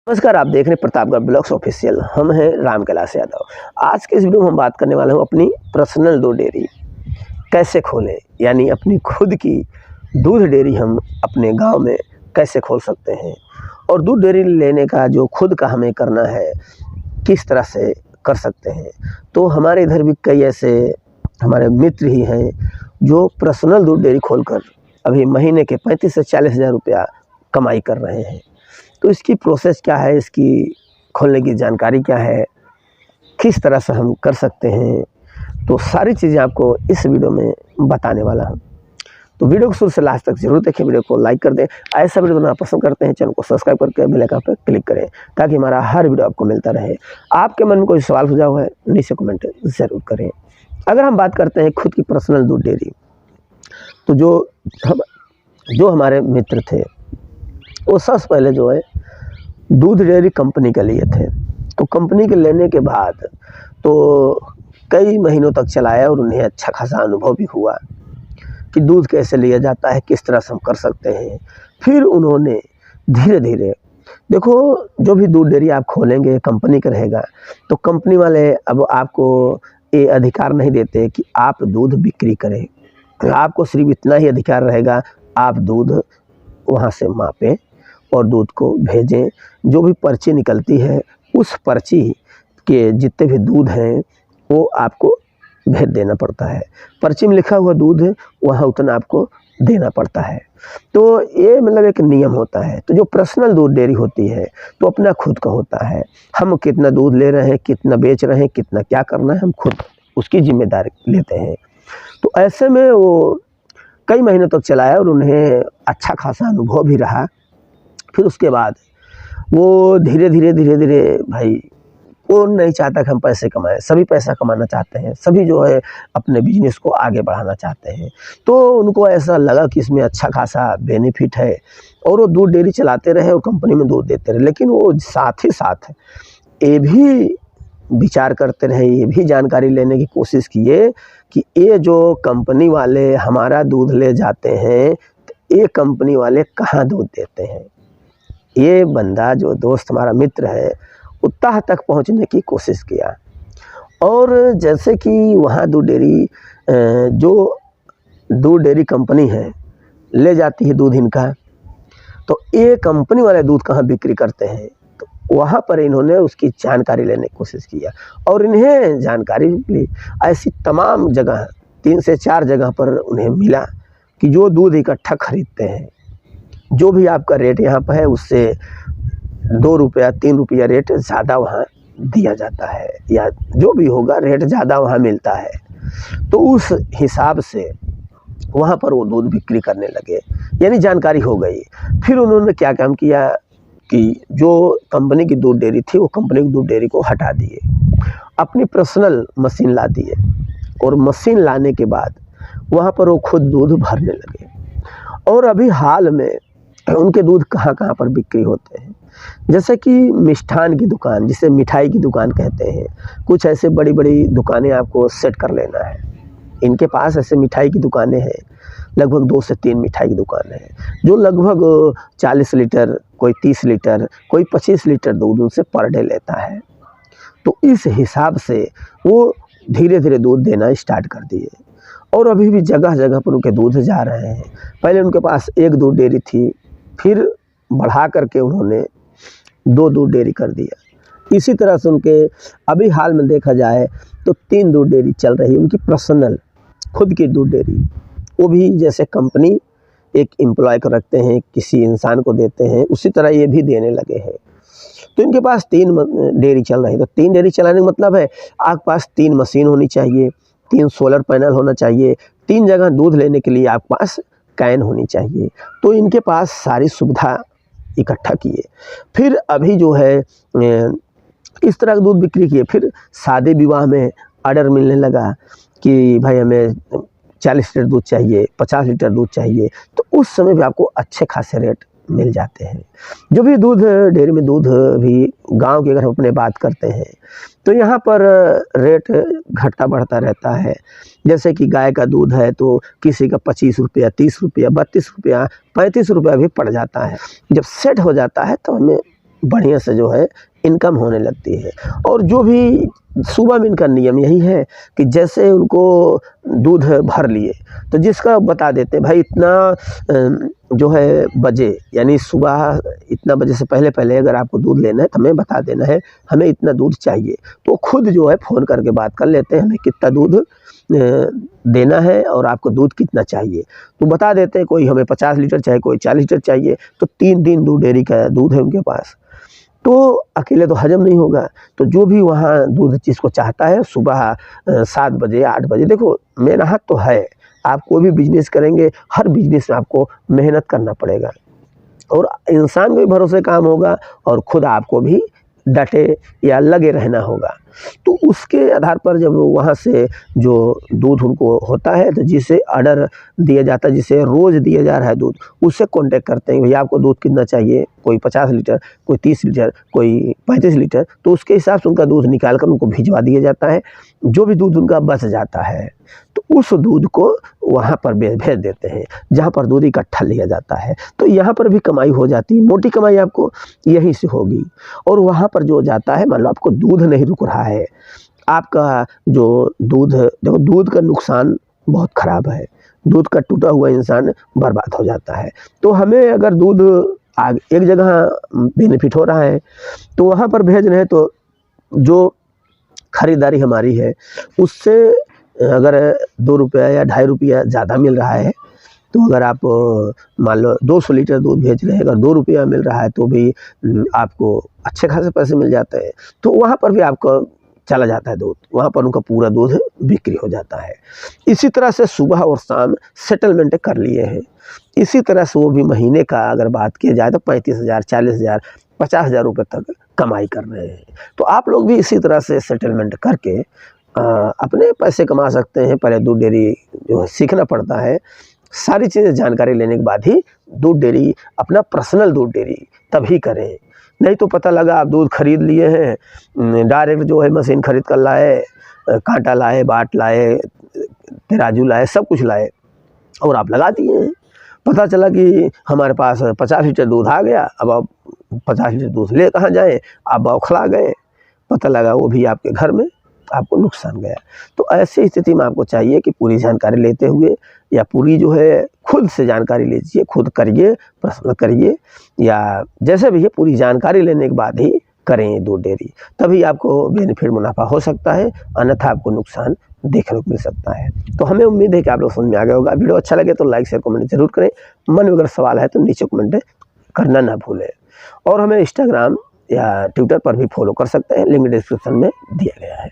नमस्कार, आप देख रहे हैं प्रतापगढ़ ब्लॉग्स ऑफिशियल। हम हैं राम कैलाश यादव। आज के इस वीडियो में हम बात करने वाले हूँ अपनी पर्सनल दूध डेयरी कैसे खोलें, यानी अपनी खुद की दूध डेयरी हम अपने गांव में कैसे खोल सकते हैं और दूध डेयरी लेने का जो खुद का हमें करना है किस तरह से कर सकते हैं। तो हमारे इधर भी कई ऐसे हमारे मित्र ही हैं जो पर्सनल दूध डेयरी खोलकर अभी महीने के 35 से 40 हज़ार रुपया कमाई कर रहे हैं। तो इसकी प्रोसेस क्या है, इसकी खोलने की जानकारी क्या है, किस तरह से हम कर सकते हैं, तो सारी चीज़ें आपको इस वीडियो में बताने वाला हूं। तो वीडियो को शुरू से लास्ट तक जरूर देखें, वीडियो को लाइक कर दें। ऐसा वीडियो बनाना पसंद करते हैं चैनल को सब्सक्राइब करके बेल आइकन पर क्लिक करें ताकि हमारा हर वीडियो आपको मिलता रहे। आपके मन में कोई सवाल सुझाव हुआ है नीचे कमेंट ज़रूर करें। अगर हम बात करते हैं खुद की पर्सनल दूध डेयरी, तो जो हमारे मित्र थे वो सबसे पहले जो है दूध डेयरी कंपनी के लिए थे। तो कंपनी के लेने के बाद तो कई महीनों तक चलाया और उन्हें अच्छा खासा अनुभव भी हुआ कि दूध कैसे लिया जाता है, किस तरह से हम कर सकते हैं। फिर उन्होंने धीरे धीरे, देखो जो भी दूध डेयरी आप खोलेंगे कंपनी का रहेगा, तो कंपनी वाले अब आपको ये अधिकार नहीं देते कि आप दूध बिक्री करें। आपको सिर्फ इतना ही अधिकार रहेगा, आप दूध वहाँ से मापें और दूध को भेजें। जो भी पर्ची निकलती है उस पर्ची के जितने भी दूध हैं वो आपको भेज देना पड़ता है। पर्ची में लिखा हुआ दूध है वहाँ उतना आपको देना पड़ता है। तो ये मतलब एक नियम होता है। तो जो पर्सनल दूध डेयरी होती है तो अपना खुद का होता है, हम कितना दूध ले रहे हैं, कितना बेच रहे हैं, कितना क्या करना है, हम खुद उसकी जिम्मेदारी लेते हैं। तो ऐसे में वो कई महीनों तक चलाया और उन्हें अच्छा खासा अनुभव भी रहा। फिर उसके बाद वो धीरे धीरे भाई वो नहीं चाहता कि हम पैसे कमाएं, सभी पैसा कमाना चाहते हैं, सभी जो है अपने बिजनेस को आगे बढ़ाना चाहते हैं। तो उनको ऐसा लगा कि इसमें अच्छा खासा बेनिफिट है और वो दूध डेयरी चलाते रहे और कंपनी में दूध देते रहे। लेकिन वो साथ ही साथ ये भी विचार करते रहे, ये भी जानकारी लेने की कोशिश किए कि ये जो कंपनी वाले हमारा दूध ले जाते हैं तो ये कंपनी वाले कहाँ दूध देते हैं। ये बंदा जो दोस्त हमारा मित्र है वो तह तक पहुंचने की कोशिश किया। और जैसे कि वहाँ दूध डेयरी जो दूध डेयरी कंपनी है ले जाती है दूध इनका, तो ये कंपनी वाले दूध कहाँ बिक्री करते हैं, तो वहाँ पर इन्होंने उसकी जानकारी लेने की कोशिश किया। और इन्हें जानकारी मिली ऐसी तमाम जगह 3 से 4 जगह पर उन्हें मिला कि जो दूध इकट्ठा खरीदते हैं, जो भी आपका रेट यहाँ पर है उससे 2 रुपया 3 रुपया रेट ज़्यादा वहाँ दिया जाता है, या जो भी होगा रेट ज़्यादा वहाँ मिलता है। तो उस हिसाब से वहाँ पर वो दूध बिक्री करने लगे, यानी जानकारी हो गई। फिर उन्होंने क्या काम किया कि जो कंपनी की दूध डेयरी थी वो कंपनी की दूध डेयरी को हटा दिए, अपनी पर्सनल मशीन ला दिए और मशीन लाने के बाद वहाँ पर वो खुद दूध भरने लगे। और अभी हाल में उनके दूध कहाँ कहाँ पर बिक्री होते हैं, जैसे कि मिष्ठान की दुकान, जिसे मिठाई की दुकान कहते हैं, कुछ ऐसे बड़ी बड़ी दुकानें आपको सेट कर लेना है। इनके पास ऐसे मिठाई की दुकानें हैं, लगभग 2 से 3 मिठाई की दुकानें हैं जो लगभग 40 लीटर, कोई 30 लीटर, कोई 25 लीटर दूध उनसे पर डे लेता है। तो इस हिसाब से वो धीरे धीरे दूध देना स्टार्ट कर दिए और अभी भी जगह जगह पर उनके दूध जा रहे हैं। पहले उनके पास 1 दूध डेयरी थी, फिर बढ़ा करके उन्होंने 2 दूध डेयरी कर दिया। इसी तरह से उनके अभी हाल में देखा जाए तो 3 दूध डेयरी चल रही है उनकी पर्सनल खुद की दूध डेयरी। वो भी जैसे कंपनी एक एम्प्लॉय को रखते हैं, किसी इंसान को देते हैं, उसी तरह ये भी देने लगे हैं। तो इनके पास 3 डेयरी चल रही है। तो 3 डेयरी चलाने का मतलब है आपके पास 3 मशीन होनी चाहिए, 3 सोलर पैनल होना चाहिए, 3 जगह दूध लेने के लिए आपके पास कैन होनी चाहिए। तो इनके पास सारी सुविधा इकट्ठा किए। फिर अभी जो है इस तरह का दूध बिक्री किए। फिर शादी विवाह में ऑर्डर मिलने लगा कि भाई हमें 40 लीटर दूध चाहिए, 50 लीटर दूध चाहिए। तो उस समय भी आपको अच्छे खासे रेट मिल जाते हैं। जो भी दूध डेयरी में दूध भी गांव की अगर हम अपने बात करते हैं तो यहाँ पर रेट घटता बढ़ता रहता है। जैसे कि गाय का दूध है तो किसी का 25 रुपया, 30 रुपया, 32 रुपया, 35 रुपया भी पड़ जाता है। जब सेट हो जाता है तो हमें बढ़िया से जो है इनकम होने लगती है। और जो भी सुबह में इनका नियम यही है कि जैसे उनको दूध भर लिए तो जिसका बता देते हैं भाई इतना जो है बजे, यानी सुबह इतना बजे से पहले पहले अगर आपको दूध लेना है तो हमें बता देना है हमें इतना दूध चाहिए, तो खुद जो है फ़ोन करके बात कर लेते हैं हमें कितना दूध देना है और आपको दूध कितना चाहिए। तो बता देते हैं कोई हमें 50 लीटर चाहिए, कोई 40 लीटर चाहिए, तो 3 दिन दूध डेयरी का दूध है उनके पास, तो अकेले तो हजम नहीं होगा। तो जो भी वहाँ दूध जिसको चाहता है सुबह 7 बजे 8 बजे, देखो मेरा हाथ तो है, आप कोई भी बिजनेस करेंगे हर बिजनेस में आपको मेहनत करना पड़ेगा और इंसान के भी भरोसे काम होगा और खुद आपको भी डटे या लगे रहना होगा। तो उसके आधार पर जब वहाँ से जो दूध उनको होता है तो जिसे ऑर्डर दिया जाता है, जिसे रोज़ दिया जा रहा है दूध, उससे कांटेक्ट करते हैं भैया आपको दूध कितना चाहिए, कोई 50 लीटर, कोई 30 लीटर, कोई 35 लीटर, तो उसके हिसाब से उनका दूध निकाल कर उनको भिजवा दिया जाता है। जो भी दूध उनका बच जाता है तो उस दूध को वहाँ पर भेज देते हैं जहाँ पर दूध इकट्ठा लिया जाता है। तो यहाँ पर भी कमाई हो जाती है, मोटी कमाई आपको यहीं से होगी। और वहाँ पर जो जाता है, मान लो आपको दूध नहीं रुक रहा है, आपका जो दूध, देखो दूध का नुकसान बहुत ख़राब है, दूध का टूटा हुआ इंसान बर्बाद हो जाता है। तो हमें अगर दूध एक जगह बेनिफिट हो रहा है तो वहाँ पर भेज रहे हैं, तो जो ख़रीदारी हमारी है उससे अगर 2 रुपया या 2.5 रुपया ज़्यादा मिल रहा है, तो अगर आप मान लो 200 लीटर दूध भेज रहे हैं, अगर 2 रुपया मिल रहा है तो भी आपको अच्छे खासे पैसे मिल जाते हैं। तो वहाँ पर भी आपको चला जाता है दूध, वहाँ पर उनका पूरा दूध बिक्री हो जाता है। इसी तरह से सुबह और शाम सेटलमेंट कर लिए हैं। इसी तरह से वो भी महीने का अगर बात किया जाए तो 35,000, 40,000, 50,000 रुपये तक कमाई कर रहे हैं। तो आप लोग भी इसी तरह से सेटलमेंट करके अपने पैसे कमा सकते हैं। पहले दूध डेयरी जो है सीखना पड़ता है, सारी चीज़ें जानकारी लेने के बाद ही दूध डेयरी, अपना पर्सनल दूध डेयरी तभी करें। नहीं तो पता लगा आप दूध खरीद लिए हैं, डायरेक्ट जो है मशीन खरीद कर लाए, कांटा लाए, बाट लाए, तराजू लाए, सब कुछ लाए और आप लगा दिए हैं। पता चला कि हमारे पास 50 लीटर दूध आ गया, अब आप 50 लीटर दूध ले कहाँ जाएँ, आप बौखला गए, पता लगा वो भी आपके घर में आपको नुकसान गया। तो ऐसी स्थिति में आपको चाहिए कि पूरी जानकारी लेते हुए या पूरी जो है खुद से जानकारी लीजिए, खुद करिए, प्रश्न करिए या जैसे भी है पूरी जानकारी लेने के बाद ही करें दूध डेयरी, तभी आपको बेनिफिट मुनाफा हो सकता है, अन्यथा आपको नुकसान देखने को मिल सकता है। तो हमें उम्मीद है कि आप लोग समझ में आ गया होगा। वीडियो अच्छा लगे तो लाइक शेयर कमेंट जरूर करें। मन में अगर सवाल है तो नीचे कमेंट करना ना भूलें। और हमें इंस्टाग्राम या ट्विटर पर भी फॉलो कर सकते हैं, लिंक डिस्क्रिप्शन में दिया गया है।